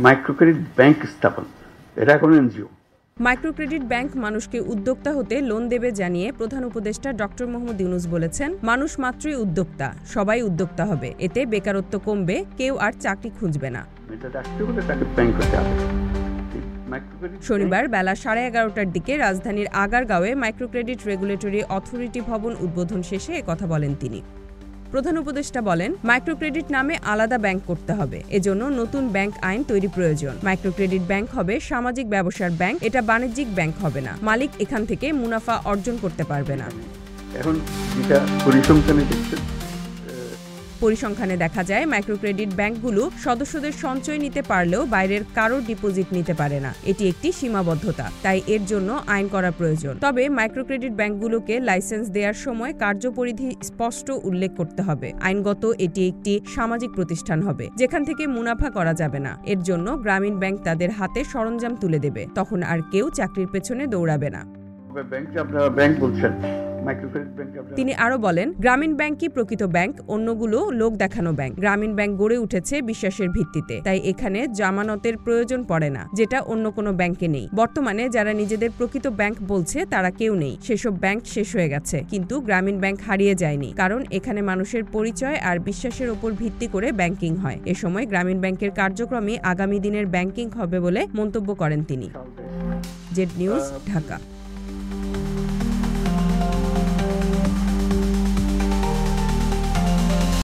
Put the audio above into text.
Microcredit bank স্থাপন, এটা এখন এনজিও। মাইক্রোক্রেডিট ব্যাংক মানুষকে উদ্যোক্তা হতে লোন দেবে জানিয়ে প্রধান উপদেষ্টা ডক্টর মোহাম্মদ ইউনূস বলেছেন, মানুষ মাত্রই উদ্যোক্তা, সবাই উদ্যোক্তা হবে, এতে বেকারত্ব কমবে, কেউ আর চাকরি খুঁজবে না। শনিবার বেলা 11:30টার দিকে রাজধানীর আগারগাঁওয়ে মাইক্রোক্রেডিট রেগুলেটরি অথরিটি ভবন উদ্বোধন শেষে একথা বলেন তিনি। প্রধান উপদেষ্টা বলেন, মাইক্রোক্রেডিট নামে আলাদা ব্যাংক করতে হবে, এজন্য নতুন ব্যাংক আইন তৈরি প্রয়োজন। মাইক্রোক্রেডিট ব্যাংক হবে সামাজিক ব্যবসার ব্যাংক, এটা বাণিজ্যিক ব্যাংক হবে না। মালিক এখান থেকে মুনাফা অর্জন করতে পারবে না। এখন পরিসংখ্যানে দেখা যায়, মাইক্রোক্রেডিট ব্যাংকগুলো সদস্যদের সঞ্চয় নিতে পারলেও বাইরের কারোর ডিপোজিট নিতে পারে না। এটি একটি সীমাবদ্ধতা, তাই এর জন্য আইন করা প্রয়োজন। তবে মাইক্রোক্রেডিট ব্যাংকগুলোকে লাইসেন্স দেওয়ার সময় কার্যপরিধি স্পষ্ট উল্লেখ করতে হবে। আইনগত এটি একটি সামাজিক প্রতিষ্ঠান হবে, যেখান থেকে মুনাফা করা যাবে না। এর জন্য গ্রামীণ ব্যাংক তাদের হাতে সরঞ্জাম তুলে দেবে, তখন আর কেউ চাকরির পেছনে দৌড়াবে না। তিনি আরো বলেন, গ্রামীণ ব্যাংকই প্রকৃত ব্যাংক, অন্যগুলো লোক দেখানো ব্যাংক। গ্রামীণ ব্যাংক গড়ে উঠেছে বিশ্বাসের ভিত্তিতে, তাই এখানে জামানতের প্রয়োজন পড়ে না, যেটা অন্য কোনো ব্যাংকে নেই। বর্তমানে যারা নিজেদের প্রকৃত ব্যাংক বলছে তারা কেউ নেই, সেসব ব্যাংক শেষ হয়ে গেছে। কিন্তু গ্রামীণ ব্যাংক হারিয়ে যায়নি, কারণ এখানে মানুষের পরিচয় আর বিশ্বাসের উপর ভিত্তি করে ব্যাংকিং হয়। এ সময় গ্রামীণ ব্যাংকের কার্যক্রমে আগামী দিনের ব্যাংকিং হবে বলে মন্তব্য করেন তিনি। Z news, Dhaka.